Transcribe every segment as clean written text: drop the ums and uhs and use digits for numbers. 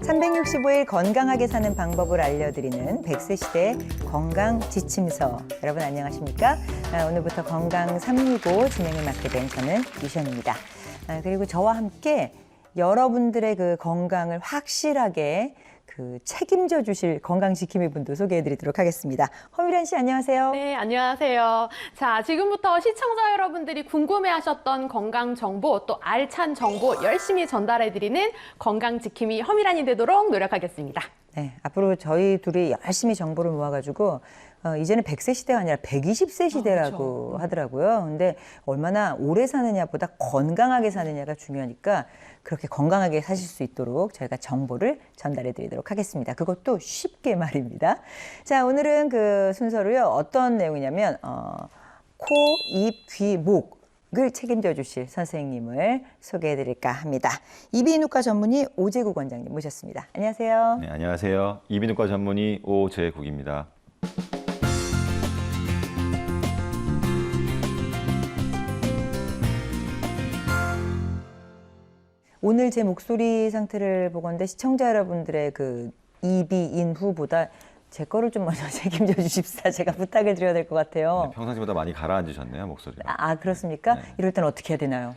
365일 건강하게 사는 방법을 알려드리는 100세 시대의 건강 지침서. 여러분 안녕하십니까? 오늘부터 건강 365 진행을 맡게 된 저는 유션입니다. 그리고 저와 함께 여러분들의 그 건강을 확실하게 책임져 주실 건강 지킴이 분도 소개해 드리도록 하겠습니다. 허미란 씨 안녕하세요. 네, 안녕하세요. 자, 지금부터 시청자 여러분들이 궁금해하셨던 건강 정보 또 알찬 정보 열심히 전달해 드리는 건강 지킴이 허미란이 되도록 노력하겠습니다. 네, 앞으로 저희 둘이 열심히 정보를 모아가지고 이제는 100세 시대가 아니라 120세 시대라고 그렇죠. 하더라고요. 근데 얼마나 오래 사느냐보다 건강하게 사느냐가 중요하니까 그렇게 건강하게 사실 수 있도록 저희가 정보를 전달해 드리도록 하겠습니다. 그것도 쉽게 말입니다. 자, 오늘은 그 순서로요. 어떤 내용이냐면 코, 입, 귀, 목을 책임져 주실 선생님을 소개해 드릴까 합니다. 이비인후과 전문의 오재국 원장님 모셨습니다. 안녕하세요. 네, 안녕하세요. 이비인후과 전문의 오재국입니다. 오늘 제 목소리 상태를 보건대 시청자 여러분들의 그 이비인후보다 제 거를 좀 먼저 책임져 주십사 제가 부탁을 드려야 될 것 같아요. 네, 평상시보다 많이 가라앉으셨네요, 목소리가. 그렇습니까? 네. 이럴 땐 어떻게 해야 되나요?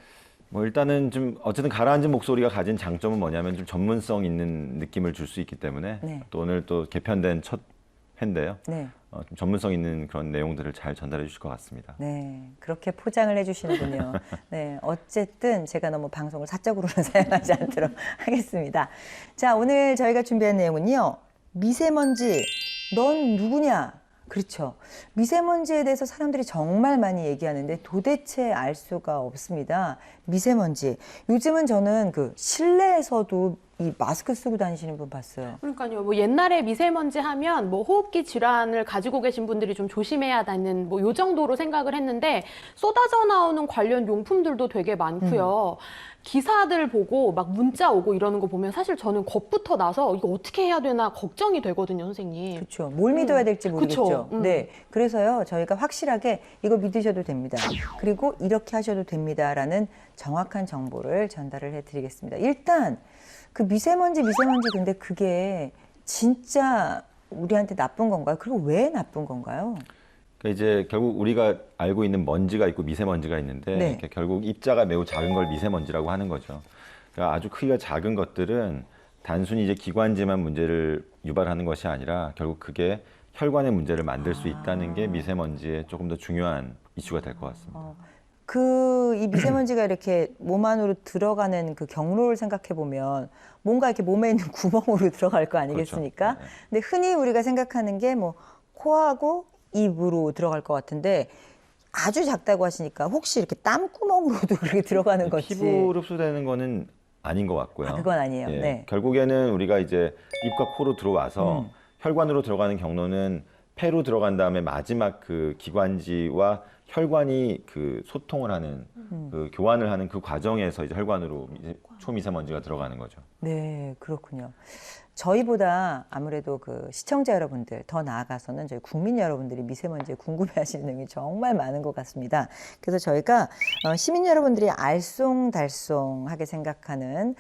뭐 일단은 좀 어쨌든 가라앉은 목소리가 가진 장점은 뭐냐면 좀 전문성 있는 느낌을 줄 수 있기 때문에 네. 또 오늘 또 개편된 첫 회인데요. 네. 좀 전문성 있는 그런 내용들을 잘 전달해 주실 것 같습니다. 네, 그렇게 포장을 해주시는군요. 네, 어쨌든 제가 너무 방송을 사적으로는 사용하지 않도록 하겠습니다. 자, 오늘 저희가 준비한 내용은요. 미세먼지, 넌 누구냐? 그렇죠. 미세먼지에 대해서 사람들이 정말 많이 얘기하는데 도대체 알 수가 없습니다. 미세먼지. 요즘은 저는 그 실내에서도 이 마스크 쓰고 다니시는 분 봤어요. 그러니까요. 뭐 옛날에 미세먼지 하면 뭐 호흡기 질환을 가지고 계신 분들이 좀 조심해야 되는 뭐 요 정도로 생각을 했는데 쏟아져 나오는 관련 용품들도 되게 많고요. 기사들 보고 막 문자 오고 이러는 거 보면 사실 저는 겁부터 나서 이거 어떻게 해야 되나 걱정이 되거든요, 선생님. 그렇죠. 뭘 믿어야 될지 모르겠죠. 그쵸. 네, 그래서요 저희가 확실하게 이거 믿으셔도 됩니다. 그리고 이렇게 하셔도 됩니다라는 정확한 정보를 전달을 해드리겠습니다. 일단 그 미세먼지 근데 그게 진짜 우리한테 나쁜 건가요? 그리고 왜 나쁜 건가요? 그러니까 이제 결국 우리가 알고 있는 먼지가 있고 미세먼지가 있는데 네. 그러니까 결국 입자가 매우 작은 걸 미세먼지라고 하는 거죠. 그러니까 아주 크기가 작은 것들은 단순히 이제 기관지만 문제를 유발하는 것이 아니라 결국 그게 혈관의 문제를 만들 수 있다는 게 미세먼지의 조금 더 중요한 이슈가 될 것 같습니다. 이 미세먼지가 이렇게 몸 안으로 들어가는 그 경로를 생각해 보면 뭔가 이렇게 몸에 있는 구멍으로 들어갈 거 아니겠습니까? 그렇죠. 네. 근데 흔히 우리가 생각하는 게 뭐 코하고 입으로 들어갈 것 같은데 아주 작다고 하시니까 혹시 이렇게 땀구멍으로도 그렇게 들어가는 거지? 피부로 흡수되는 거는 아닌 것 같고요. 그건 아니에요. 예, 네. 결국에는 우리가 이제 입과 코로 들어와서 혈관으로 들어가는 경로는 폐로 들어간 다음에 마지막 그 기관지와 혈관이 그 소통을 하는 그 교환을 하는 그 과정에서 이제 혈관으로 초미세먼지가 들어가는 거죠. 네, 그렇군요. 저희보다 아무래도 그 시청자 여러분들 더 나아가서는 저희 국민 여러분들이 미세먼지에 궁금해하시는 내용이 정말 많은 것 같습니다. 그래서 저희가 시민 여러분들이 알쏭달쏭하게 생각하는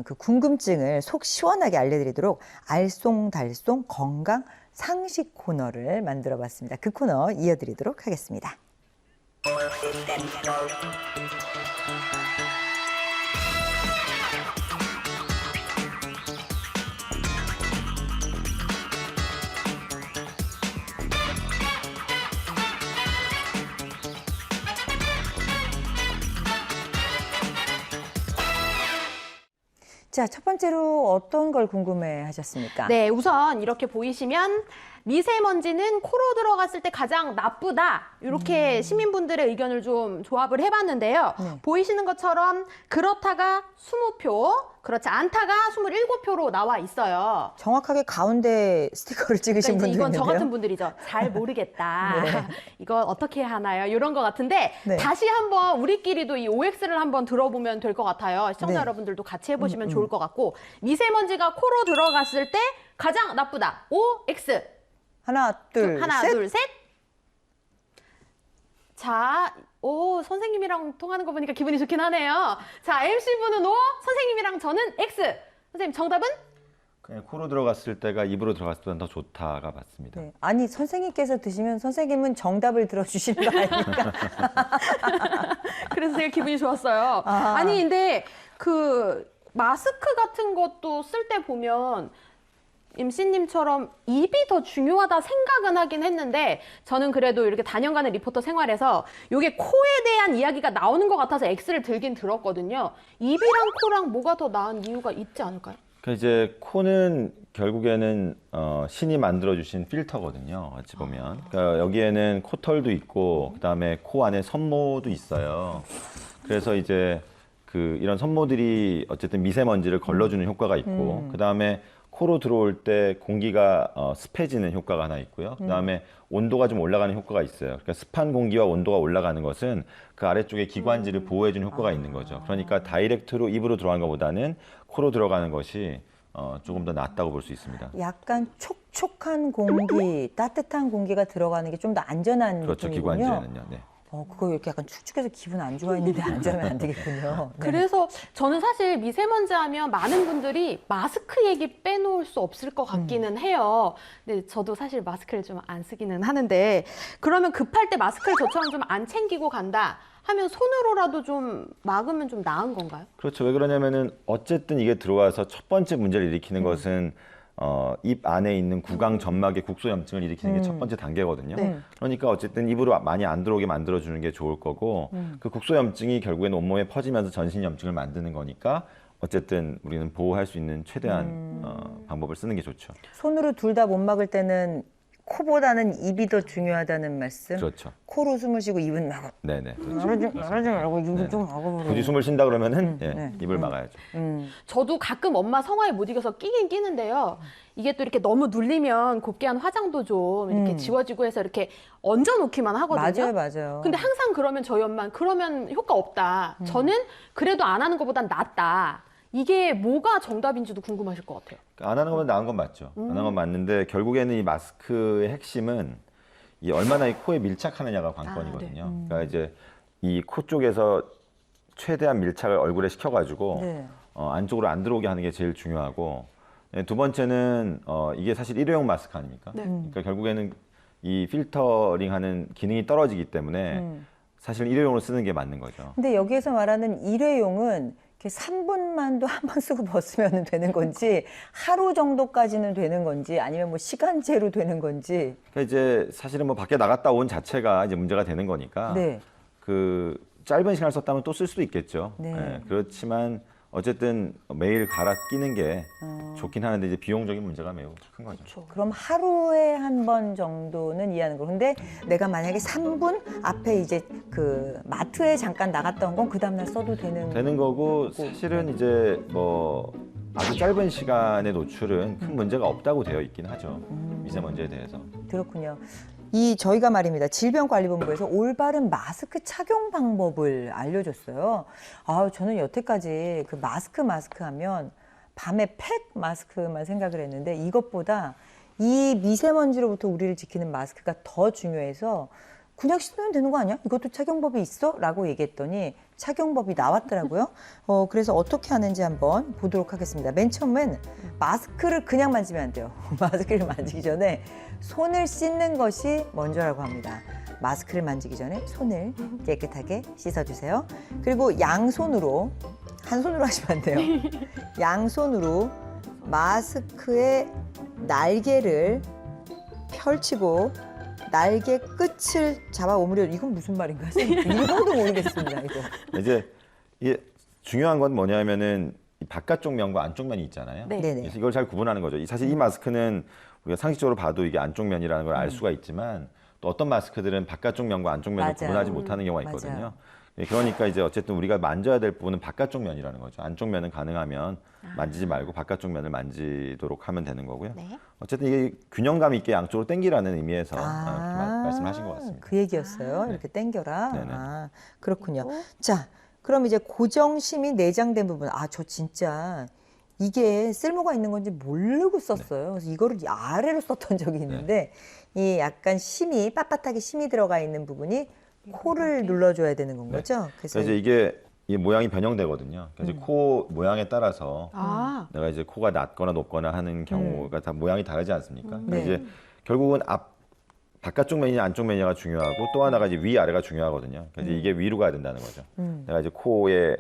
그 궁금증을 속 시원하게 알려드리도록 알쏭달쏭 건강 상식 코너를 만들어봤습니다. 그 코너 이어드리도록 하겠습니다. 자, 첫 번째로 어떤 걸 궁금해 하셨습니까? 네, 우선 이렇게 보이시면 미세먼지는 코로 들어갔을 때 가장 나쁘다. 이렇게 시민분들의 의견을 좀 조합을 해봤는데요. 네. 보이시는 것처럼 그렇다가 20표, 그렇지 않다가 27표로 나와 있어요. 정확하게 가운데 스티커를 찍으신 그러니까 이제 분도 이건 있는데요. 저 같은 분들이죠. 잘 모르겠다. 네. 이거 어떻게 하나요? 이런 것 같은데 네. 다시 한번 우리끼리도 이 OX를 한번 들어보면 될 것 같아요. 시청자 네. 여러분들도 같이 해보시면 좋을 것 같고 미세먼지가 코로 들어갔을 때 가장 나쁘다. OX. 하나, 둘, 하나, 셋. 둘, 셋. 자, 오, 선생님이랑 통하는 거 보니까 기분이 좋긴 하네요. 자, MC분은 O, 선생님이랑 저는 X. 선생님, 정답은? 그냥 코로 들어갔을 때가 입으로 들어갔을 때는 더 좋다가 맞습니다. 네. 아니 선생님께서 드시면 선생님은 정답을 들어주시는 거 아닙니까? 그래서 되게 기분이 좋았어요. 아. 아니 근데 그 마스크 같은 것도 쓸 때 보면 임씨님처럼 입이 더 중요하다 생각은 하긴 했는데 저는 그래도 이렇게 다년간의 리포터 생활에서 이게 코에 대한 이야기가 나오는 것 같아서 X를 들긴 들었거든요. 입이랑 코랑 뭐가 더 나은 이유가 있지 않을까요? 그러니까 이제 코는 결국에는 신이 만들어주신 필터거든요. 어찌 보면. 그러니까 여기에는 코털도 있고 그다음에 코 안에 섬모도 있어요. 그래서 이제 이런 섬모들이 어쨌든 미세먼지를 걸러주는 효과가 있고 그다음에 코로 들어올 때 공기가 습해지는 효과가 하나 있고요. 그다음에 온도가 좀 올라가는 효과가 있어요. 그러니까 습한 공기와 온도가 올라가는 것은 그 아래쪽에 기관지를 보호해주는 효과가 있는 거죠. 그러니까 다이렉트로 입으로 들어가는 것보다는 코로 들어가는 것이 조금 더 낫다고 볼 수 있습니다. 약간 촉촉한 공기, 따뜻한 공기가 들어가는 게 좀 더 안전한 그렇죠. 느낌이군요. 기관지에는요. 네. 그거 이렇게 약간 축축해서 기분 안 좋아했는데 안 좋아하면 안 되겠군요. 네. 그래서 저는 사실 미세먼지 하면 많은 분들이 마스크 얘기 빼놓을 수 없을 것 같기는 해요. 근데 저도 사실 마스크를 좀 안 쓰기는 하는데 그러면 급할 때 마스크를 저처럼 좀 안 챙기고 간다 하면 손으로라도 좀 막으면 좀 나은 건가요? 그렇죠. 왜 그러냐면은 어쨌든 이게 들어와서 첫 번째 문제를 일으키는 것은 입 안에 있는 구강 점막의 국소염증을 일으키는 게 첫 번째 단계거든요. 네. 그러니까 어쨌든 입으로 많이 안 들어오게 만들어주는 게 좋을 거고 그 국소염증이 결국에는 온몸에 퍼지면서 전신염증을 만드는 거니까 어쨌든 우리는 보호할 수 있는 최대한 방법을 쓰는 게 좋죠. 손으로 둘 다 못 막을 때는 코보다는 입이 더 중요하다는 말씀? 그렇죠. 코로 숨을 쉬고 입은 막아. 네네. 그렇죠. 말하지 말고 입을 네네. 좀 막아보려. 굳이 숨을 쉰다 그러면은 예, 네. 입을 막아야죠. 저도 가끔 엄마 성화에 못 이겨서 끼긴 끼는데요. 이게 또 이렇게 너무 눌리면 곱게 한 화장도 좀 이렇게 지워지고 해서 이렇게 얹어놓기만 하거든요. 맞아요, 맞아요. 근데 항상 그러면 저희 엄마는 그러면 효과 없다. 저는 그래도 안 하는 것보단 낫다. 이게 뭐가 정답인지도 궁금하실 것 같아요. 안 하는 것보다 나은 건 맞죠. 안 하는 건 맞는데 결국에는 이 마스크의 핵심은 이 얼마나 이 코에 밀착하느냐가 관건이거든요. 그러니까 이제 이 코 쪽에서 최대한 밀착을 얼굴에 시켜가지고 네. 안쪽으로 안 들어오게 하는 게 제일 중요하고 두 번째는 이게 사실 일회용 마스크 아닙니까? 네. 그러니까 결국에는 이 필터링하는 기능이 떨어지기 때문에 사실 일회용으로 쓰는 게 맞는 거죠. 근데 여기에서 말하는 일회용은 이렇게 3분만도 한 번 쓰고 벗으면 되는 건지 하루 정도까지는 되는 건지 아니면 뭐 시간제로 되는 건지. 그러니까 이제 사실은 뭐 밖에 나갔다 온 자체가 이제 문제가 되는 거니까 네. 그 짧은 시간을 썼다면 또 쓸 수도 있겠죠. 네. 예, 그렇지만 어쨌든 매일 갈아 끼는 게 좋긴 하는데 이제 비용적인 문제가 매우 큰 거죠. 그럼 하루에 한 번 정도는 이해하는 거. 근데 내가 만약에 3분 앞에 이제 그 마트에 잠깐 나갔다 온 건 그 다음날 써도 되는 거고 사실은 이제 뭐 아주 짧은 시간의 노출은 큰 문제가 없다고 되어 있긴 하죠. 미세먼지에 대해서. 그렇군요. 이 저희가 말입니다. 질병관리본부에서 올바른 마스크 착용 방법을 알려줬어요. 저는 여태까지 그 마스크 하면 밤에 팩 마스크만 생각을 했는데 이것보다 이 미세먼지로부터 우리를 지키는 마스크가 더 중요해서 그냥 쓰면 되는 거 아니야? 이것도 착용법이 있어? 라고 얘기했더니 착용법이 나왔더라고요. 그래서 어떻게 하는지 한번 보도록 하겠습니다. 맨 처음엔 마스크를 그냥 만지면 안 돼요. 마스크를 만지기 전에 손을 씻는 것이 먼저라고 합니다. 마스크를 만지기 전에 손을 깨끗하게 씻어주세요. 그리고 양손으로, 한 손으로 하시면 안 돼요. 양손으로 마스크의 날개를 펼치고 날개 끝을 잡아 오므려. 이건 무슨 말인가? 읽어도 모르겠습니다. 이거. 이제 이게 중요한 건 뭐냐면은 이 바깥쪽 면과 안쪽 면이 있잖아요. 네. 네네. 그래서 이걸 잘 구분하는 거죠. 사실 이 마스크는 우리가 상식적으로 봐도 이게 안쪽 면이라는 걸 알 수가 있지만 또 어떤 마스크들은 바깥쪽 면과 안쪽 면을 맞아요. 구분하지 못하는 경우가 맞아요. 있거든요. 그러니까 이제 어쨌든 우리가 만져야 될 부분은 바깥쪽 면이라는 거죠. 안쪽 면은 가능하면 만지지 말고 바깥쪽 면을 만지도록 하면 되는 거고요. 네. 어쨌든 이게 균형감 있게 양쪽으로 당기라는 의미에서 이렇게 말씀하신 것 같습니다. 그 얘기였어요. 이렇게 당겨라. 네네. 그렇군요. 자, 그럼 이제 고정심이 내장된 부분. 저 진짜 이게 쓸모가 있는 건지 모르고 썼어요. 그래서 이거를 아래로 썼던 적이 있는데 이 약간 빳빳하게 심이 들어가 있는 부분이 코를 눌러줘야 되는 건 거죠. 그래서 이제 이게 이 모양이 변형되거든요. 그러니까 이제 코 모양에 따라서 아, 내가 이제 코가 낮거나 높거나 하는 경우가 다 모양이 다르지 않습니까? 그러니까 네. 이제 결국은 바깥쪽 면이냐 안쪽 면이냐가 중요하고 또 하나가 이제 위 아래가 중요하거든요. 그러니까 이제 이게 위로 가야 된다는 거죠. 내가 이제 코에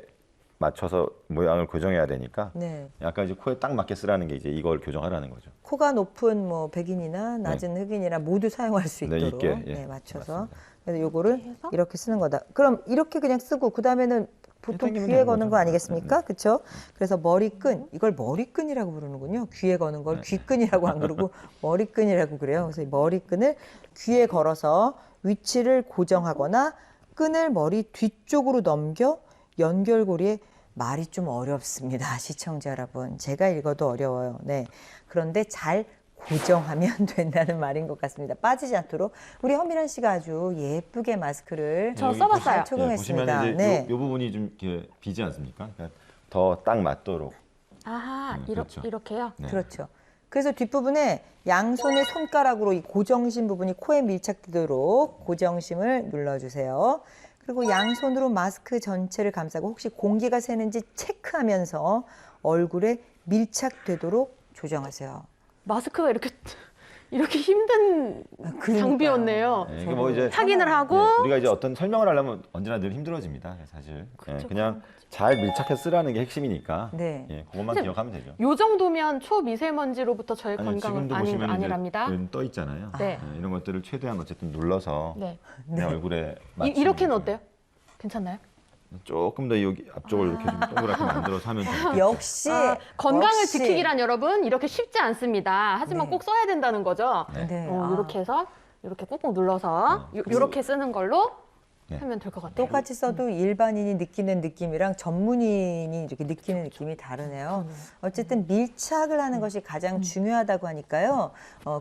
맞춰서 모양을 교정해야 되니까 네. 약간 이제 코에 딱 맞게 쓰라는 게 이제 이걸 교정하라는 거죠. 코가 높은 뭐 백인이나 낮은 흑인이나 모두 사용할 수 네, 있도록 있게, 예. 네, 맞춰서 맞습니다. 그래서 요거를 해서? 이렇게 쓰는 거다. 그럼 이렇게 그냥 쓰고 그 다음에는 보통 당기면 귀에 되는 거는 거죠. 거 아니겠습니까? 그렇죠? 그래서 머리끈 이걸 머리끈이라고 부르는군요. 귀에 거는 걸 귀끈이라고 안 그러고 머리끈이라고 그래요. 그래서 이 머리끈을 귀에 걸어서 위치를 고정하거나 끈을 머리 뒤쪽으로 넘겨 연결고리에 말이 좀 어렵습니다. 시청자 여러분. 제가 읽어도 어려워요. 네. 그런데 잘 고정하면 된다는 말인 것 같습니다. 빠지지 않도록 우리 허미란 씨가 아주 예쁘게 마스크를 저 여기 써봤어요. 잘 네, 착용했습니다. 보시면 이제 네. 요 부분이 좀 이렇게 비지 않습니까? 그러니까 더 딱 맞도록. 아하, 그렇죠. 이렇게요? 네. 그렇죠. 그래서 뒷부분에 양손의 손가락으로 이 고정심 부분이 코에 밀착되도록 고정심을 눌러주세요. 그리고 양손으로 마스크 전체를 감싸고 혹시 공기가 새는지 체크하면서 얼굴에 밀착되도록 조정하세요. 마스크가 이렇게 힘든 그러니까요. 장비였네요. 네, 이게 뭐 이제 확인을 하고 네, 우리가 이제 어떤 설명을 하려면 언제나 늘 힘들어집니다. 사실. 네, 그냥 잘 밀착해서 쓰라는 게 핵심이니까. 네. 예, 그것만 근데 기억하면 되죠. 요 정도면 초미세먼지로부터 저희 아니요, 건강은 지금도 보시면 아니랍니다. 이제 떠 있잖아요. 네. 이런 것들을 최대한 어쨌든 눌러서 네. 내 얼굴에 맞추는 이렇게는 거죠. 어때요? 괜찮나요? 조금 더 여기 앞쪽을 이렇게 좀 동그랗게 만들어서 하면 되겠죠. 역시 건강을 역시. 지키기란 여러분 이렇게 쉽지 않습니다. 하지만 네. 꼭 써야 된다는 거죠. 네. 이렇게 해서 이렇게 꾹꾹 눌러서 이렇게 쓰는 걸로 네. 하면 될 것 같아요. 똑같이 써도 일반인이 느끼는 느낌이랑 전문인이 이렇게 느끼는 느낌이 다르네요. 어쨌든 밀착을 하는 것이 가장 중요하다고 하니까요.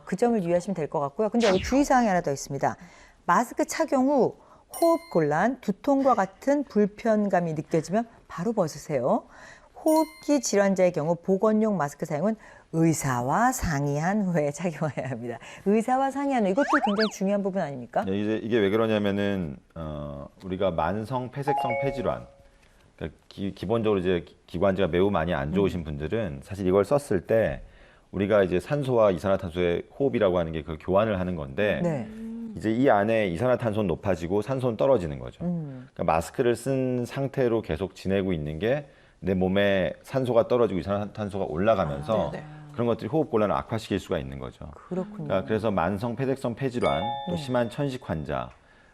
그 점을 유의하시면 될 것 같고요. 근데 여기 주의사항이 하나 더 있습니다. 마스크 착용 후 호흡 곤란, 두통과 같은 불편감이 느껴지면 바로 벗으세요. 호흡기 질환자의 경우 보건용 마스크 사용은 의사와 상의한 후에 착용해야 합니다. 의사와 상의한 후 이것도 굉장히 중요한 부분 아닙니까? 네, 이게 왜 그러냐면은 우리가 만성 폐색성 폐질환, 그러니까 기본적으로 이제 기관지가 매우 많이 안 좋으신 분들은 사실 이걸 썼을 때 우리가 이제 산소와 이산화탄소의 호흡이라고 하는 게 그 교환을 하는 건데 네. 이제 이 안에 이산화탄소는 높아지고 산소는 떨어지는 거죠. 그러니까 마스크를 쓴 상태로 계속 지내고 있는 게 내 몸에 산소가 떨어지고 이산화탄소가 올라가면서 네, 네. 그런 것들이 호흡 곤란을 악화시킬 수가 있는 거죠. 그렇군요. 그러니까 그래서 만성 폐색성 폐질환, 또 심한 천식 환자,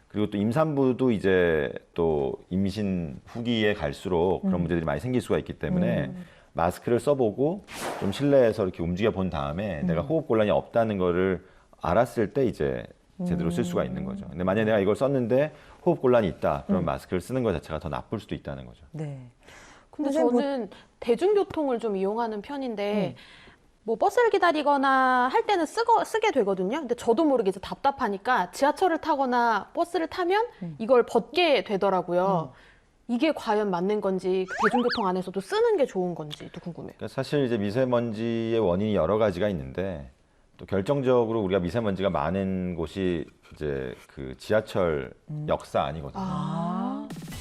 그리고 또 임산부도 이제 또 임신 후기에 갈수록 그런 문제들이 많이 생길 수가 있기 때문에 마스크를 써보고 좀 실내에서 이렇게 움직여 본 다음에 내가 호흡 곤란이 없다는 거를 알았을 때 이제 제대로 쓸 수가 있는 거죠. 근데 만약에 내가 이걸 썼는데 호흡 곤란이 있다, 그럼 마스크를 쓰는 것 자체가 더 나쁠 수도 있다는 거죠. 네. 근데 선생님, 저는 대중교통을 좀 이용하는 편인데 뭐 버스를 기다리거나 할 때는 쓰게 되거든요. 근데 저도 모르게 이제 답답하니까 지하철을 타거나 버스를 타면 이걸 벗게 되더라고요. 이게 과연 맞는 건지 그 대중교통 안에서도 쓰는 게 좋은 건지도 궁금해요. 그러니까 사실 이제 미세먼지의 원인이 여러 가지가 있는데 또 결정적으로 우리가 미세먼지가 많은 곳이 이제 그 지하철 역사 아니거든요.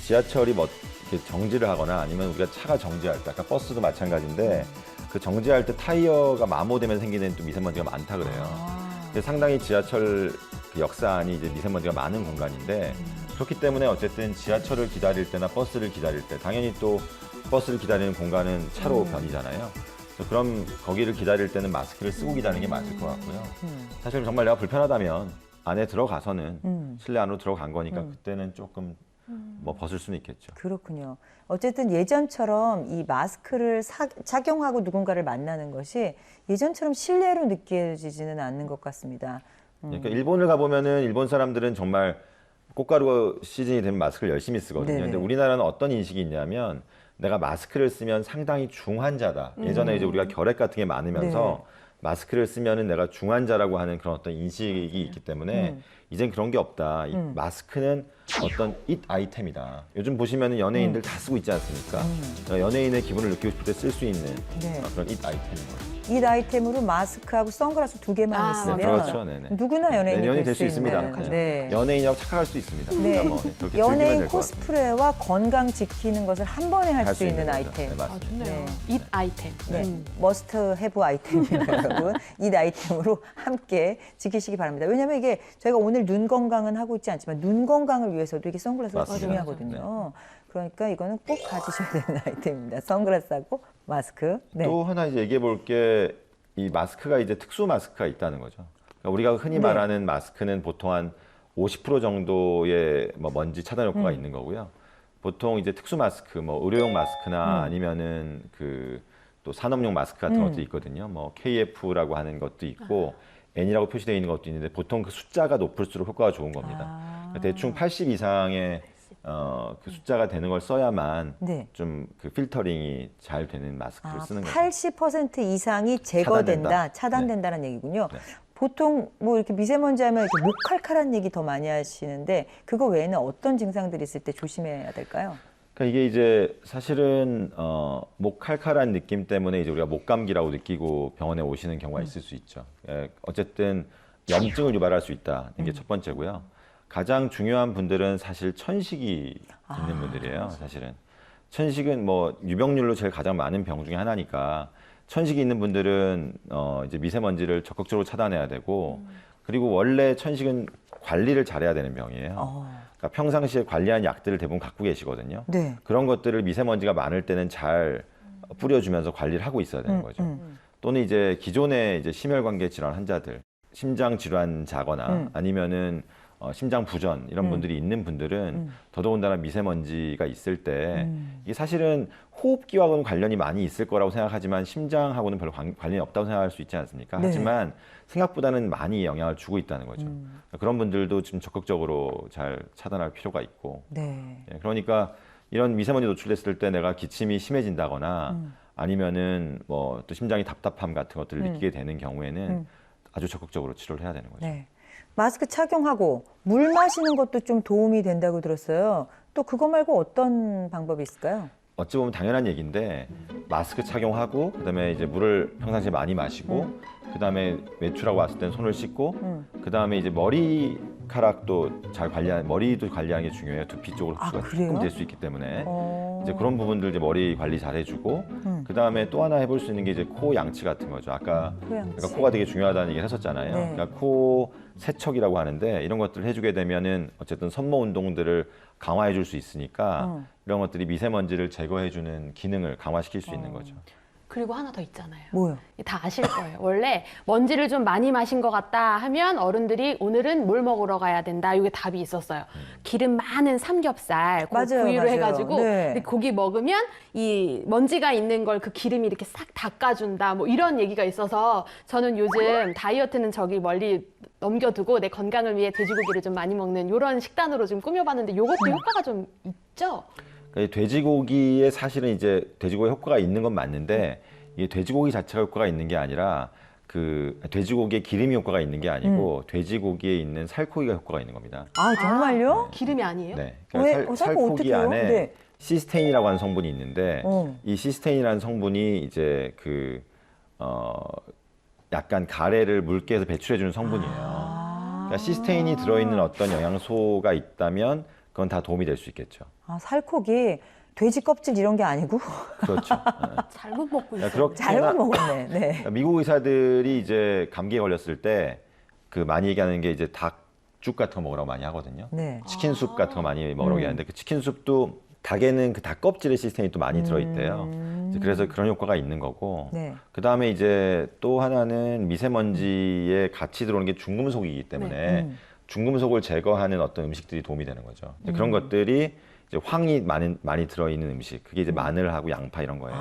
지하철이 뭐 이렇게 정지를 하거나 아니면 우리가 차가 정지할 때, 아까 버스도 마찬가지인데 그 정지할 때 타이어가 마모되면 생기는 또 미세먼지가 많다 그래요. 근데 상당히 지하철 그 역사 안이 이제 미세먼지가 많은 공간인데 그렇기 때문에 어쨌든 지하철을 기다릴 때나 버스를 기다릴 때 당연히 또 버스를 기다리는 공간은 차로 변이잖아요. 그래서 그럼 거기를 기다릴 때는 마스크를 쓰고 기다리는 게 맞을 것 같고요. 사실 정말 내가 불편하다면 안에 들어가서는 실내 안으로 들어간 거니까 그때는 조금 뭐 벗을 수는 있겠죠. 그렇군요. 어쨌든 예전처럼 이 마스크를 착용하고 누군가를 만나는 것이 예전처럼 실내로 느껴지지는 않는 것 같습니다. 그러니까 일본을 가보면은 일본 사람들은 정말 꽃가루 시즌이 되면 마스크를 열심히 쓰거든요. 네네. 근데 우리나라는 어떤 인식이 있냐면 내가 마스크를 쓰면 상당히 중환자다. 예전에 이제 우리가 결핵 같은 게 많으면서 마스크를 쓰면은 내가 중환자라고 하는 그런 어떤 인식이 있기 때문에 이젠 그런 게 없다. 이 마스크는 어떤 잇 아이템이다. 요즘 보시면은 연예인들 다 쓰고 있지 않습니까? 그러니까 연예인의 기분을 느끼고 싶을 때 쓸 수 있는 네. 그런 잇 아이템인 거죠. 이 아이템으로 마스크하고 선글라스 2개만 아, 있으면 그렇죠. 네네. 누구나 연예인이 연예인 될 수 있습니다. 있는. 네. 네. 연예인이라고 착각할 수 있습니다. 네. 그러니까 뭐 그렇게 즐기면 연예인 될것 같아요. 코스프레와 건강 지키는 것을 한 번에 할 할 수 있는 거죠. 아이템. 네, 아, 맞습니다. 좋네요. 네. 잇 아이템. 네, 머스트 해브 아이템이에요, 여러분. 이 아이템으로 함께 지키시기 바랍니다. 왜냐하면 이게 저희가 오늘 눈 건강은 하고 있지 않지만 눈 건강을 위해서도 이게 선글라스가 맞습니다. 중요하거든요. 그러니까 이거는 꼭 가지셔야 되는 아이템입니다. 선글라스하고 마스크. 네. 또 하나 이제 얘기해 볼 게 이 마스크가 이제 특수 마스크가 있다는 거죠. 그러니까 우리가 흔히 네. 말하는 마스크는 보통 한 50% 정도의 뭐 먼지 차단 효과가 있는 거고요. 보통 이제 특수 마스크, 뭐 의료용 마스크나 아니면은 그 또 산업용 마스크 같은 것도 있거든요. 뭐 KF라고 하는 것도 있고 N이라고 표시되어 있는 것도 있는데 보통 그 숫자가 높을수록 효과가 좋은 겁니다. 그러니까 대충 80 이상의 그 숫자가 되는 걸 써야만 네. 좀 그 필터링이 잘 되는 마스크를 쓰는 거죠. 80% 이상이 제거된다, 차단된다. 차단된다는 얘기군요. 네. 보통 뭐 이렇게 미세먼지 하면 이렇게 목 칼칼한 얘기 더 많이 하시는데 그거 외에는 어떤 증상들이 있을 때 조심해야 될까요? 그러니까 이게 이제 사실은 목 칼칼한 느낌 때문에 이제 우리가 목감기라고 느끼고 병원에 오시는 경우가 있을 수 있죠. 예, 어쨌든 염증을 유발할 수 있다는 게 첫 번째고요. 가장 중요한 분들은 사실 천식이 있는 분들이에요. 사실은 천식은 뭐 유병률로 제일 가장 많은 병 중에 하나니까 천식이 있는 분들은 이제 미세먼지를 적극적으로 차단해야 되고 그리고 원래 천식은 관리를 잘해야 되는 병이에요. 그러니까 평상시에 관리한 약들을 대부분 갖고 계시거든요. 네. 그런 것들을 미세먼지가 많을 때는 잘 뿌려주면서 관리를 하고 있어야 되는 거죠. 또는 이제 기존의 이제 심혈관계 질환 환자들, 심장 질환자거나 아니면은 심장 부전 이런 분들이 있는 분들은 더더군다나 미세먼지가 있을 때 이게 사실은 호흡기와는 관련이 많이 있을 거라고 생각하지만 심장하고는 별로 관련이 없다고 생각할 수 있지 않습니까? 네. 하지만 생각보다는 많이 영향을 주고 있다는 거죠. 그런 분들도 좀 적극적으로 잘 차단할 필요가 있고 네. 예, 그러니까 이런 미세먼지 노출됐을 때 내가 기침이 심해진다거나 아니면은 뭐 또 심장이 답답함 같은 것들을 느끼게 되는 경우에는 아주 적극적으로 치료를 해야 되는 거죠. 네. 마스크 착용하고 물 마시는 것도 좀 도움이 된다고 들었어요. 또 그거 말고 어떤 방법이 있을까요? 어찌 보면 당연한 얘기인데 마스크 착용하고 그다음에 이제 물을 평상시에 많이 마시고 그다음에 외출하고 왔을 땐 손을 씻고 그다음에 이제 머리카락도 잘 머리도 관리하는 게 중요해요. 두피 쪽으로 아, 흡수가 그래요? 조금 될 수 있기 때문에 어... 이제 그런 부분들 이제 머리 관리 잘 해주고 그다음에 또 하나 해볼 수 있는 게 이제 코 양치 같은 거죠. 아까 코 양치. 그러니까 코가 되게 중요하다는 얘기를 했었잖아요. 네. 그러니까 코 세척이라고 하는데 이런 것들을 해주게 되면은 어쨌든 선모 운동들을 강화해 줄 수 있으니까 이런 것들이 미세먼지를 제거해주는 기능을 강화시킬 수 있는 거죠. 그리고 하나 더 있잖아요. 뭐요? 다 아실 거예요. 원래 먼지를 좀 많이 마신 것 같다 하면 어른들이 오늘은 뭘 먹으러 가야 된다. 이게 답이 있었어요. 기름 많은 삼겹살, 맞아요, 구이로 맞아요. 해가지고 네. 고기 먹으면 이 먼지가 있는 걸 그 기름이 이렇게 싹 닦아준다. 뭐 이런 얘기가 있어서 저는 요즘 다이어트는 저기 멀리 넘겨두고 내 건강을 위해 돼지고기를 좀 많이 먹는 이런 식단으로 좀 꾸며봤는데 이것도 효과가 좀 있죠? 그러니까 돼지고기에 사실은 이제 돼지고기 효과가 있는 건 맞는데 이게 돼지고기 자체가 효과가 있는 게 아니라 그 돼지고기에 기름이 효과가 있는 게 아니고 돼지고기에 있는 살코기가 효과가 있는 겁니다. 아, 정말요? 기름이 아니에요? 네. 왜? 그러니까 살코 어떻게 살코기 해요? 안에 네. 시스테인이라고 하는 성분이 있는데 이 시스테인이라는 성분이 이제 약간 가래를 묽게 해서 배출해주는 성분이에요. 그러니까 시스테인이 들어있는 어떤 영양소가 있다면 그건 다 도움이 될 수 있겠죠. 아, 살코기, 돼지 껍질 이런 게 아니고 그렇죠. 잘못 먹고 있어요. 그렇게 잘못 먹었네. 네. 미국 의사들이 이제 감기에 걸렸을 때 그 많이 얘기하는 게 이제 닭죽 같은 거 먹으라고 많이 하거든요. 네. 치킨숲 같은 거 많이 먹으라고 얘기하는데 그 치킨숲도 닭에는 그 닭 껍질에 시스테인이 또 많이 들어있대요. 이제 그래서 그런 효과가 있는 거고. 네. 그 다음에 이제 또 하나는 미세먼지에 같이 들어오는 게 중금속이기 때문에 중금속을 제거하는 어떤 음식들이 도움이 되는 거죠. 이제 그런 것들이 이제 황이 많이 들어있는 음식, 그게 이제 마늘하고 양파 이런 거예요.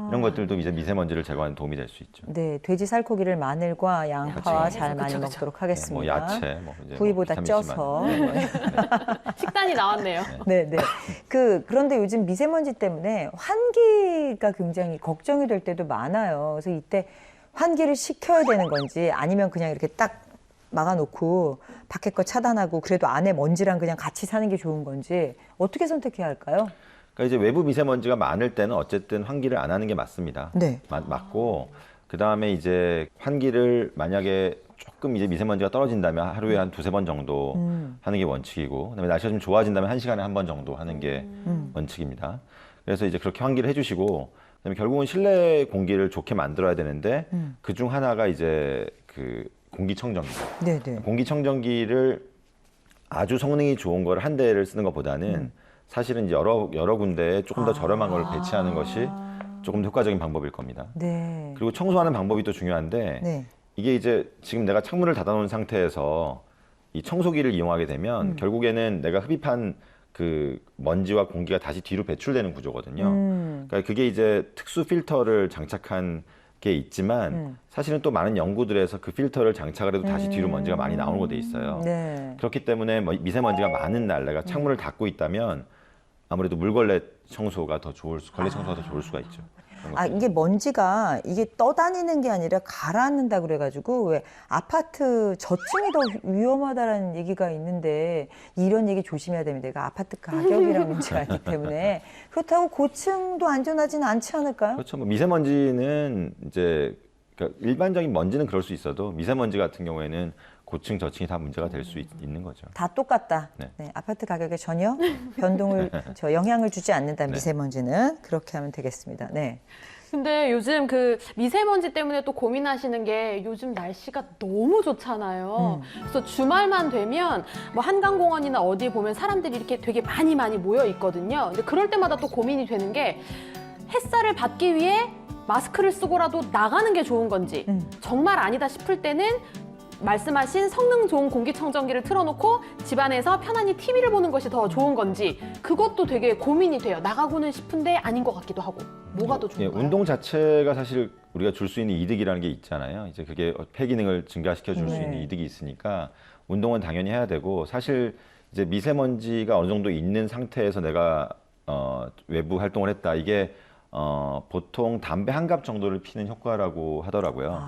이런 것들도 이제 미세먼지를 제거하는 도움이 될 수 있죠. 네, 돼지 살코기를 마늘과 양파와 그치. 잘 많이 그쵸, 그쵸. 먹도록 뭐 하겠습니다. 야채, 뭐 이제 구이보다 뭐 비타민 C 쪄서. 많은. 식단이 나왔네요. 네, 네. 그런데 요즘 미세먼지 때문에 환기가 굉장히 걱정이 될 때도 많아요. 그래서 이때 환기를 시켜야 되는 건지 아니면 그냥 이렇게 딱 막아놓고 밖에 거 차단하고 그래도 안에 먼지랑 그냥 같이 사는 게 좋은 건지 어떻게 선택해야 할까요? 그러니까 이제 외부 미세먼지가 많을 때는 어쨌든 환기를 안 하는 게 맞습니다. 네. 맞고 그다음에 이제 환기를 만약에 조금 이제 미세먼지가 떨어진다면 하루에 한 두세 번 정도 하는 게 원칙이고, 그다음에 날씨가 좀 좋아진다면 한 시간에 한 번 정도 하는 게 원칙입니다. 그래서 이제 그렇게 환기를 해주시고, 그다음에 결국은 실내 공기를 좋게 만들어야 되는데 그중 하나가 이제 그 공기청정기. 네네. 공기청정기를 아주 성능이 좋은 걸 한 대를 쓰는 것보다는 사실은 이제 여러 군데에 조금 더 저렴한 걸 배치하는 것이 조금 더 효과적인 방법일 겁니다. 네. 그리고 청소하는 방법이 또 중요한데 네. 이게 이제 지금 내가 창문을 닫아놓은 상태에서 이 청소기를 이용하게 되면 결국에는 내가 흡입한 그 먼지와 공기가 다시 뒤로 배출되는 구조거든요. 그러니까 그게 이제 특수 필터를 장착한 게 있지만 사실은 또 많은 연구들에서 그 필터를 장착을 해도 다시 뒤로 먼지가 많이 나오는 돼 있어요. 네. 그렇기 때문에 뭐 미세먼지가 많은 날 내가 창문을 닫고 있다면 아무래도 물걸레 청소가 더 걸레 청소가 더 좋을 수가 있죠. 아, 이게 먼지가 이게 떠다니는 게 아니라 가라앉는다 그래가지고 왜 아파트 저층이 더 위험하다라는 얘기가 있는데 이런 얘기 조심해야 됩니다. 이거 아파트 가격이랑 문제가 아니기 때문에 그렇다고 고층도 안전하지는 않지 않을까요? 그렇죠. 뭐 미세먼지는 이제 그러니까 일반적인 먼지는 그럴 수 있어도 미세먼지 같은 경우에는 고층 저층이 다 문제가 될 수 있는 거죠. 다 똑같다. 네. 네, 아파트 가격에 전혀 변동을 영향을 주지 않는다. 네. 미세먼지는 그렇게 하면 되겠습니다. 네. 근데 요즘 그 미세먼지 때문에 또 고민하시는 게 요즘 날씨가 너무 좋잖아요. 그래서 주말만 되면 뭐 한강공원이나 어디 보면 사람들이 이렇게 되게 많이 모여 있거든요. 근데 그럴 때마다 또 고민이 되는 게 햇살을 받기 위해 마스크를 쓰고라도 나가는 게 좋은 건지 정말 아니다 싶을 때는 말씀하신 성능 좋은 공기청정기를 틀어놓고 집안에서 편안히 TV를 보는 것이 더 좋은 건지 그것도 되게 고민이 돼요. 나가고는 싶은데 아닌 것 같기도 하고. 뭐가 더 예, 좋을까요? 운동 자체가 사실 우리가 줄 수 있는 이득이라는 게 있잖아요. 이제 그게 폐 기능을 증가시켜 줄 수 있는 네. 이득이 있으니까 운동은 당연히 해야 되고, 사실 이제 미세먼지가 어느 정도 있는 상태에서 내가 외부 활동을 했다. 이게 보통 담배 한 갑 정도를 피는 효과라고 하더라고요.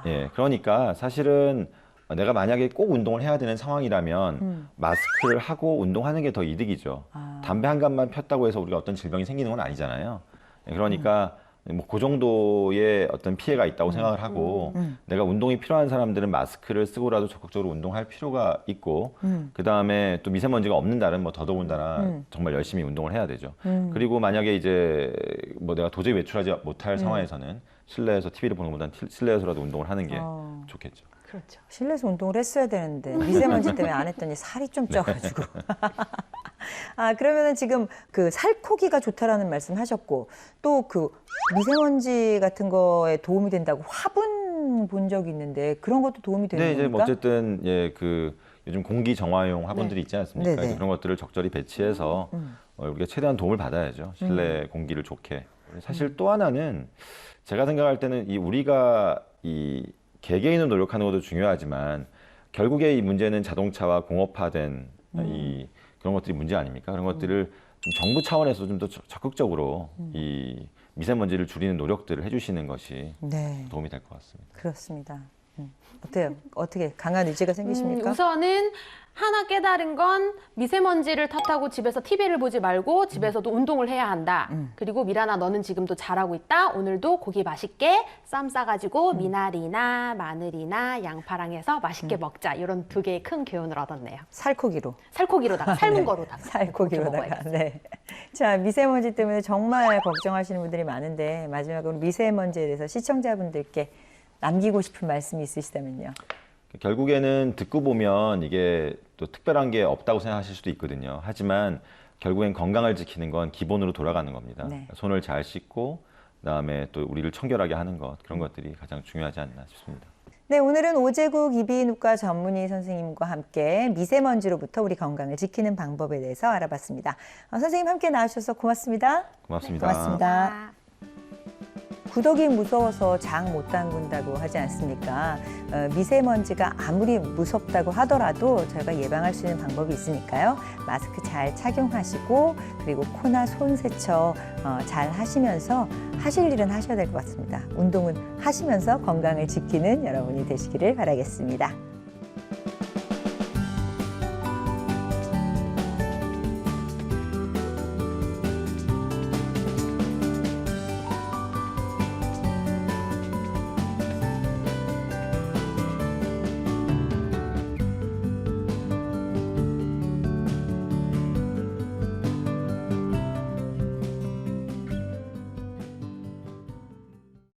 예, 그러니까 사실은 내가 만약에 꼭 운동을 해야 되는 상황이라면 마스크를 하고 운동하는 게 더 이득이죠. 담배 한 갑만 폈다고 해서 우리가 어떤 질병이 생기는 건 아니잖아요. 예, 그러니까 뭐 그 정도의 어떤 피해가 있다고 생각을 하고 내가 운동이 필요한 사람들은 마스크를 쓰고라도 적극적으로 운동할 필요가 있고, 그 다음에 또 미세먼지가 없는 날은 뭐 더더군다나 정말 열심히 운동을 해야 되죠. 그리고 만약에 이제 뭐 내가 도저히 외출하지 못할 상황에서는 실내에서 TV를 보는 것보다는 실내에서라도 운동을 하는 게 좋겠죠. 그렇죠. 실내에서 운동을 했어야 되는데 미세먼지 때문에 안 했더니 살이 좀 쪄가지고. 아, 그러면은 지금 그 살코기가 좋다라는 말씀하셨고 또 그 미세먼지 같은 거에 도움이 된다고 화분 본 적이 있는데 그런 것도 도움이 되는 네, 이제 뭐 겁니까? 어쨌든 예, 그 요즘 공기 정화용 화분들이 있지 않습니까? 네네. 이제 그런 것들을 적절히 배치해서 우리가 최대한 도움을 받아야죠. 실내 공기를 좋게. 사실 또 하나는 제가 생각할 때는 우리가 개개인으로 노력하는 것도 중요하지만 결국에 이 문제는 자동차와 공업화된 그런 것들이 문제 아닙니까? 그런 것들을 좀 정부 차원에서 좀 더 적극적으로 이 미세먼지를 줄이는 노력들을 해주시는 것이 네, 도움이 될 것 같습니다. 그렇습니다. 어때요? 어떻게 강한 의지가 생기십니까? 우선은 하나 깨달은 건 미세먼지를 탓하고 집에서 TV를 보지 말고 집에서도 운동을 해야 한다. 그리고 미란아 너는 지금도 잘하고 있다. 오늘도 고기 맛있게 쌈 싸가지고 미나리나 마늘이나 양파랑 해서 맛있게 먹자. 이런 두 개의 큰 교훈을 얻었네요. 살코기로. 살코기로다가 삶은 거로다가 살코기로다가. 네. 자, 미세먼지 때문에 정말 걱정하시는 분들이 많은데 마지막으로 미세먼지에 대해서 시청자분들께 남기고 싶은 말씀이 있으시다면요. 결국에는 듣고 보면 이게 또 특별한 게 없다고 생각하실 수도 있거든요. 하지만 결국엔 건강을 지키는 건 기본으로 돌아가는 겁니다. 네. 손을 잘 씻고 그다음에 또 우리를 청결하게 하는 것, 그런 것들이 가장 중요하지 않나 싶습니다. 네, 오늘은 오재국 이비인후과 전문의 선생님과 함께 미세먼지로부터 우리 건강을 지키는 방법에 대해서 알아봤습니다. 선생님 함께 나와주셔서 고맙습니다. 고맙습니다. 고맙습니다. 구더기 무서워서 장 못 담근다고 하지 않습니까? 미세먼지가 아무리 무섭다고 하더라도 저희가 예방할 수 있는 방법이 있으니까요. 마스크 잘 착용하시고 그리고 코나 손 세척 잘 하시면서 하실 일은 하셔야 될 것 같습니다. 운동은 하시면서 건강을 지키는 여러분이 되시기를 바라겠습니다.